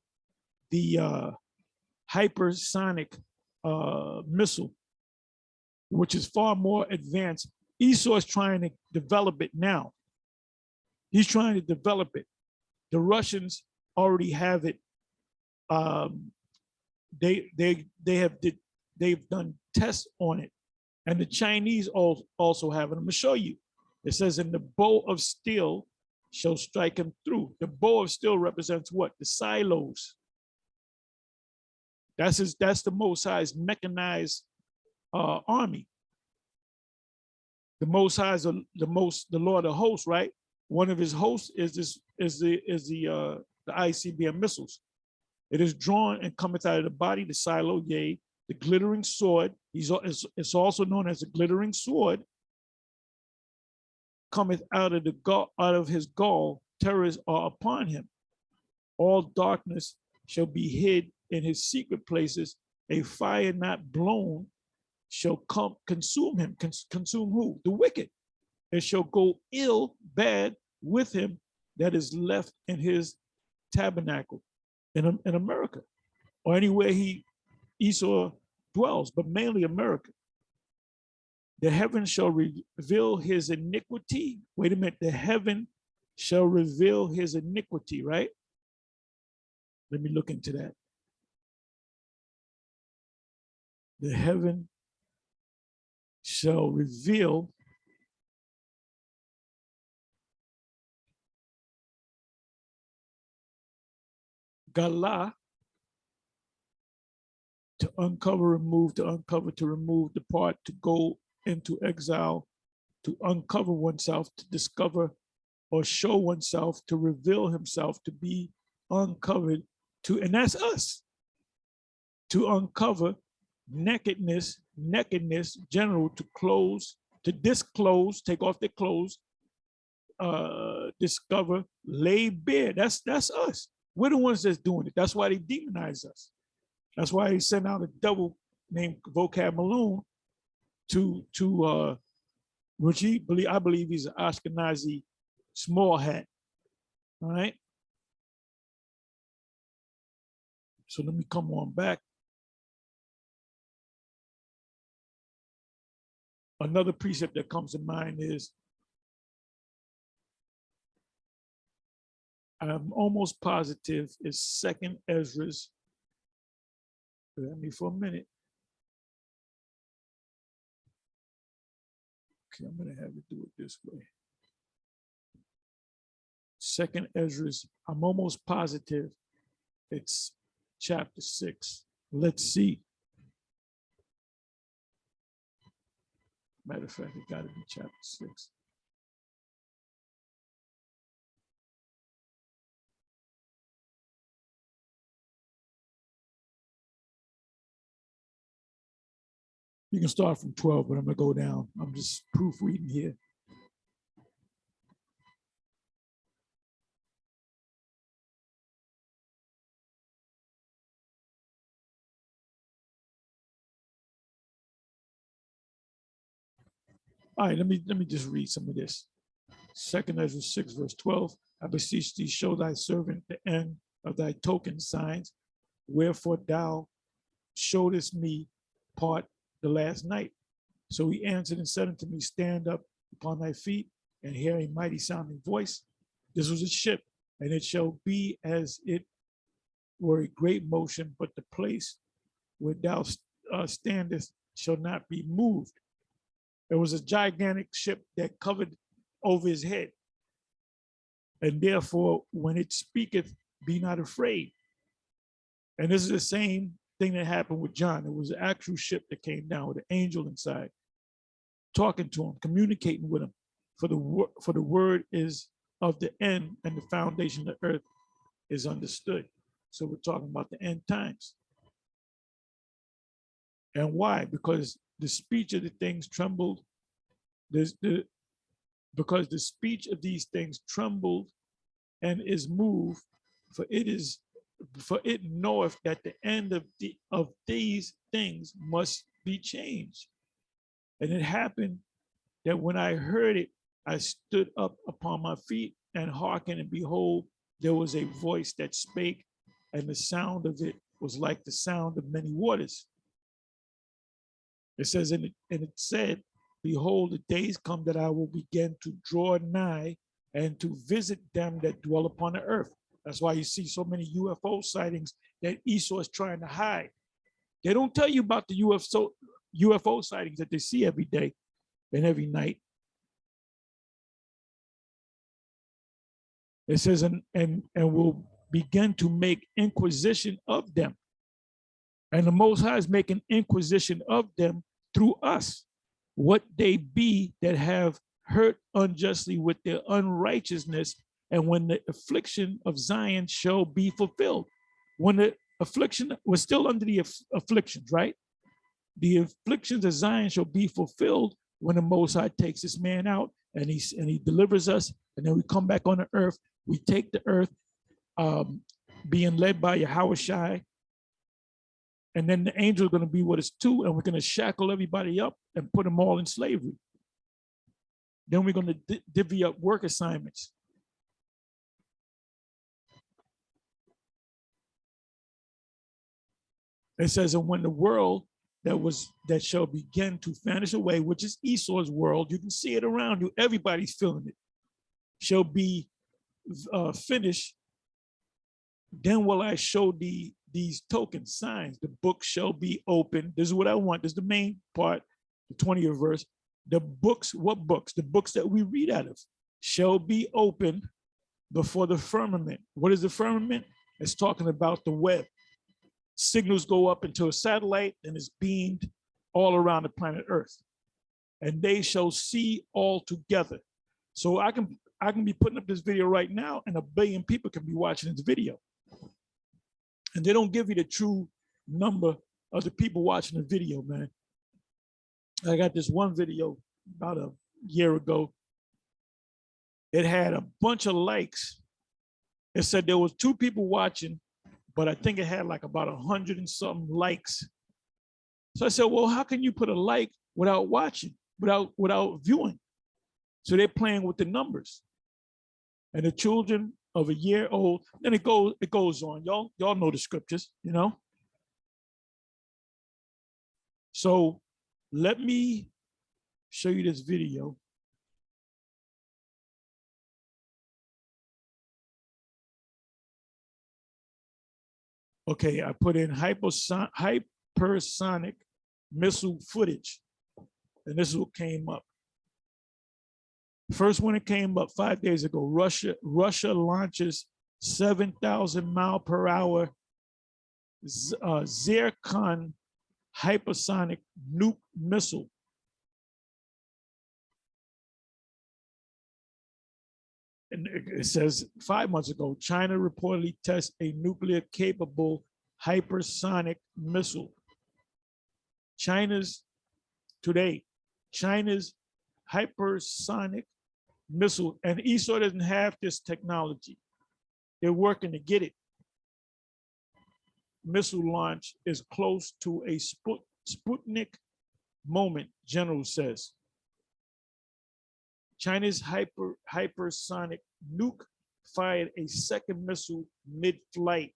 Speaker 1: the hypersonic missile, which is far more advanced. Esau is trying to develop it now. He's trying to develop it. The Russians already have it. They've done tests on it, and the Chinese also have it. I'm gonna show you. It says, "And the bow of steel shall strike him through." The bow of steel represents what? The silos. That's the Most High's mechanized army. The Most High is the Lord of hosts, right? One of his hosts is the ICBM missiles. It is drawn and cometh out of the body, the silo, yea, the glittering sword. It's also known as the glittering sword. Cometh out of his gall, terrors are upon him. All darkness shall be hid in his secret places. A fire not blown shall consume him. Consume who? The wicked. It shall go ill, bad with him that is left in his tabernacle in America, or anywhere Esau dwells, but mainly America. The heaven shall reveal his iniquity. Wait a minute. The heaven shall reveal his iniquity, right? Let me look into that. The heaven shall reveal Gala, to uncover, remove, to uncover, to remove, depart, to go into exile, to uncover oneself, to discover or show oneself, to reveal himself, to be uncovered, and that's us. To uncover nakedness, general, to close, to disclose, take off their clothes, discover, lay bare. That's us. We're the ones that's doing it. That's why they demonize us. That's why he sent out a devil named Vocab Malone to which I believe he's an Ashkenazi small hat. All right. So let me come on back. Another precept that comes to mind is, I'm almost positive it's Second Ezra's. Let me for a minute. Okay, I'm going to have to do it this way. Second Ezra's, I'm almost positive it's chapter 6. Let's see. Matter of fact, it got to be chapter 6. You can start from 12, but I'm going to go down. I'm just proofreading here. All right, let me just read some of this. 2 Ezra 6, verse 12. I beseech thee, show thy servant the end of thy token signs, wherefore thou showedest me part the last night. So he answered and said unto me, stand up upon thy feet and hear a mighty sounding voice. This was a ship, and it shall be as it were a great motion, but the place where thou standest shall not be moved. There was a gigantic ship that covered over his head. And therefore, when it speaketh, be not afraid. And this is the same thing that happened with John. It was an actual ship that came down with an angel inside, talking to him, communicating with him. For the word is of the end, and the foundation of the earth is understood. So we're talking about the end times. And why? Because the speech of the things trembled. Because the speech of these things trembled and is moved, for it knoweth that the end of these things must be changed. And it happened that when I heard it, I stood up upon my feet and hearkened, and behold, there was a voice that spake, and the sound of it was like the sound of many waters. It says, and it said, behold, the days come that I will begin to draw nigh and to visit them that dwell upon the earth. That's why you see so many UFO sightings that Esau is trying to hide. They don't tell you about the UFO sightings that they see every day and every night. It says, and will begin to make inquisition of them. And the Most High is making inquisition of them through us, what they be that have hurt unjustly with their unrighteousness, and when the affliction of Zion shall be fulfilled. When the affliction was still under the afflictions, right? The afflictions of Zion shall be fulfilled when the Most High takes this man out and he delivers us, and then we come back on the earth. We take the earth, being led by Yahweh Shai, and then the angel is going to be with us too, and we're going to shackle everybody up and put them all in slavery. Then we're going to divvy up work assignments. It says, and when the world that shall begin to vanish away, which is Esau's world, you can see it around you, everybody's feeling it, shall be finished, then will I show thee these token signs. The book shall be open. This is what I want. This is the main part, the 20th verse. The books, what books? The books that we read out of shall be opened before the firmament. What is the firmament? It's talking about the web. Signals go up into a satellite and is beamed all around the planet Earth. And they shall see all together. So I can be putting up this video right now, and 1 billion people can be watching this video. And they don't give you the true number of the people watching the video, man. I got this one video about a year ago. It had a bunch of likes. It said there was 2 people watching, but I think it had like about 100 and something likes. So I said, well, how can you put a like without watching, without viewing? So they're playing with the numbers. And the children of a year old, then it goes on. Y'all know the scriptures, you know? So let me show you this video. Okay, I put in hypersonic missile footage, and this is what came up. First one it came up 5 days ago. Russia launches 7,000 mile per hour Zircon hypersonic nuke missile. And it says 5 months ago, China reportedly tests a nuclear capable hypersonic missile. China's hypersonic missile, and Esau doesn't have this technology. They're working to get it. Missile launch is close to a Sputnik moment, General says. China's hypersonic nuke fired a second missile mid-flight.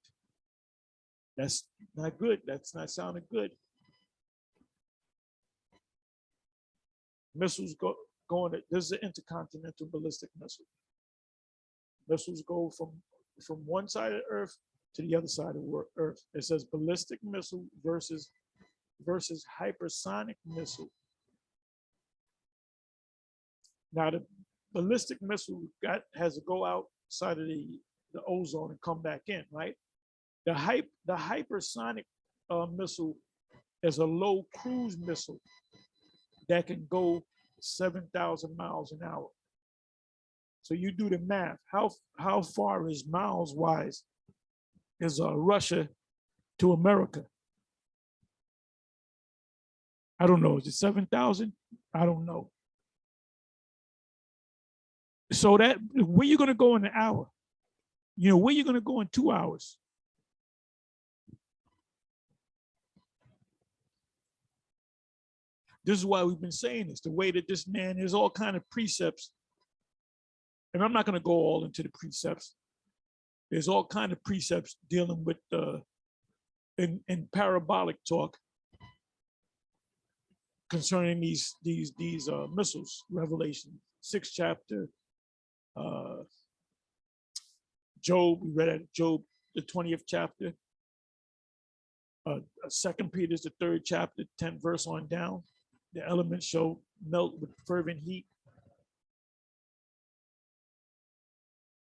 Speaker 1: That's not good. That's not sounding good. Missiles going. This is an intercontinental ballistic missile. Missiles go from one side of the Earth to the other side of the Earth. It says ballistic missile versus hypersonic missile. Now the ballistic missile has to go outside of the ozone and come back in, right? The hypersonic missile is a low cruise missile that can go 7,000 miles an hour. So you do the math. How far is miles wise is Russia to America? I don't know. Is it 7,000? I don't know. So that where you going to go in an hour? You know, where you going to go in 2 hours? This is why we've been saying this. The way that this man, there's all kind of precepts, and I'm not going to go all into the precepts. There's all kind of precepts dealing with in parabolic talk concerning these missiles. Revelation 6th chapter, Job. We read at Job the 20th chapter. 2nd Peter's the 3rd chapter, 10th verse on down. The elements shall melt with fervent heat.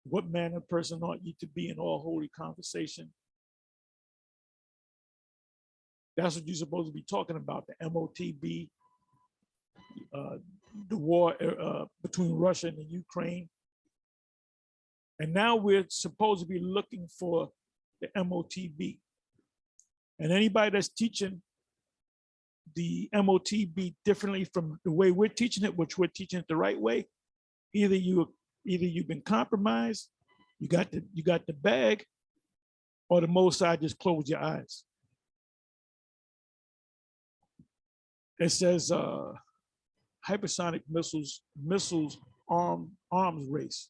Speaker 1: What manner of person ought ye to be in all holy conversation? That's what you're supposed to be talking about, the MOTB, the war between Russia and the Ukraine. And now we're supposed to be looking for the MOTB. And anybody that's teaching the MOTB differently from the way we're teaching it, which we're teaching it the right way, either you've been compromised, you got the bag, or the Most High just close your eyes. It says hypersonic missiles arms race.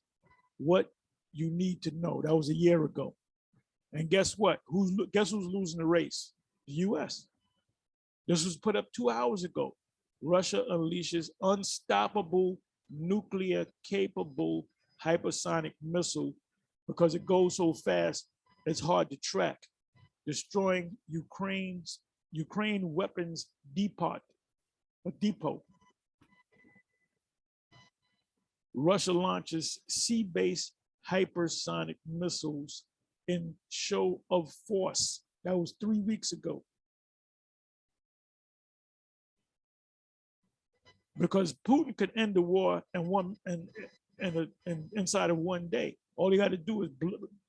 Speaker 1: What you need to know. That was a year ago. And guess what? Guess who's losing the race? The US. This was put up 2 hours ago. Russia unleashes unstoppable nuclear capable hypersonic missile because it goes so fast, it's hard to track, destroying Ukraine weapons depot. Russia launches sea-based hypersonic missiles in show of force. That was 3 weeks ago. Because Putin could end the war inside of 1 day. All you got to do is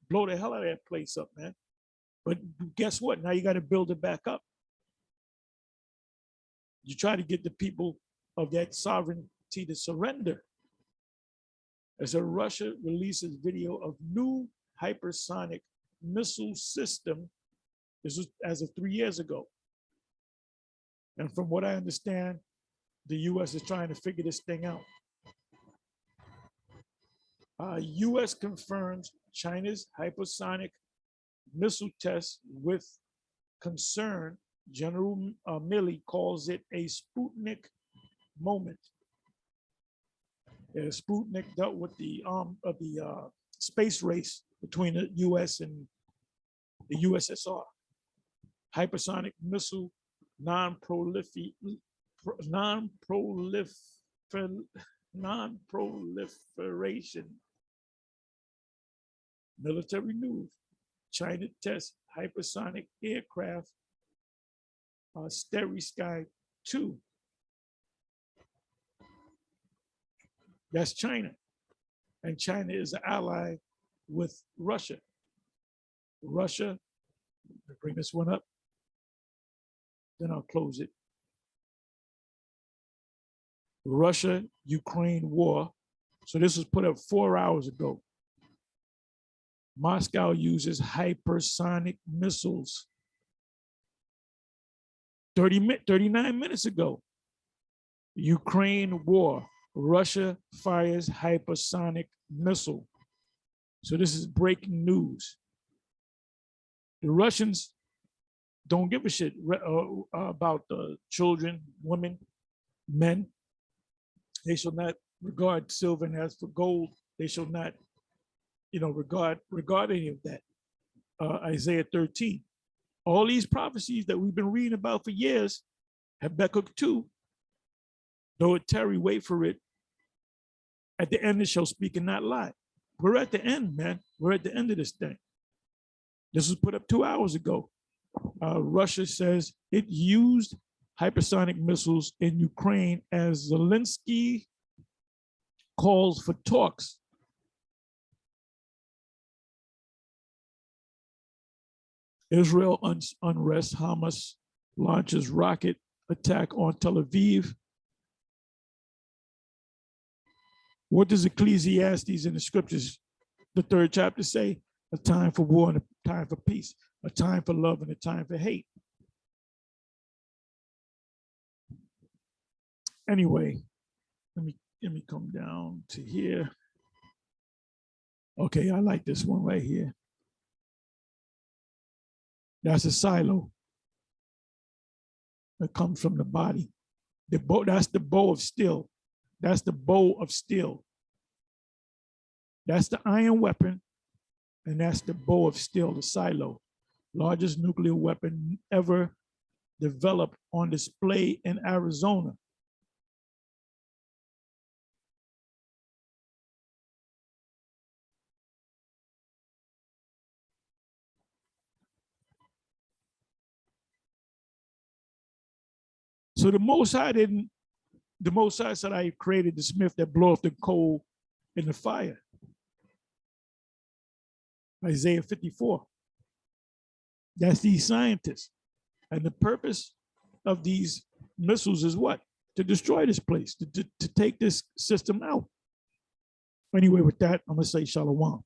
Speaker 1: blow the hell out of that place up, man. But guess what? Now you got to build it back up. You try to get the people of that sovereignty to surrender. As Russia releases video of new hypersonic missile system. This was as of 3 years ago. And from what I understand, the US is trying to figure this thing out. US confirms China's hypersonic missile test with concern. General Milley calls it a Sputnik moment. Sputnik dealt with the space race between the US and the USSR. Hypersonic missile non-proliferation. Military news. China tests hypersonic aircraft Starry Sky 2. That's China. And China is an ally with Russia. Russia, bring this one up, then I'll close it. Russia-Ukraine war. So this was put up 4 hours ago. Moscow uses hypersonic missiles. 39 minutes ago. Ukraine war. Russia fires hypersonic missile. So this is breaking news. The Russians don't give a shit about children, women, men. They shall not regard silver and as for gold. They shall not, regard any of that. Isaiah 13. All these prophecies that we've been reading about for years, Habakkuk 2, though it tarry, wait for it. At the end, it shall speak and not lie. We're at the end, man. We're at the end of this thing. This was put up 2 hours ago. Russia says it used hypersonic missiles in Ukraine as Zelensky calls for talks. Israel unrest, Hamas launches rocket attack on Tel Aviv. What does Ecclesiastes in the scriptures, the 3rd chapter, say? A time for war and a time for peace, a time for love and a time for hate. Anyway, let me come down to here. Okay, I like this one right here. That's a silo that comes from the body. That's the bow of steel. That's the bow of steel. That's the iron weapon, and that's the bow of steel, the silo. Largest nuclear weapon ever developed, on display in Arizona. So the Most High said, I created the smith that bloweth the coal in the fire. Isaiah 54. That's these scientists. And the purpose of these missiles is what? To destroy this place, to take this system out. Anyway, with that, I'm going to say shalom.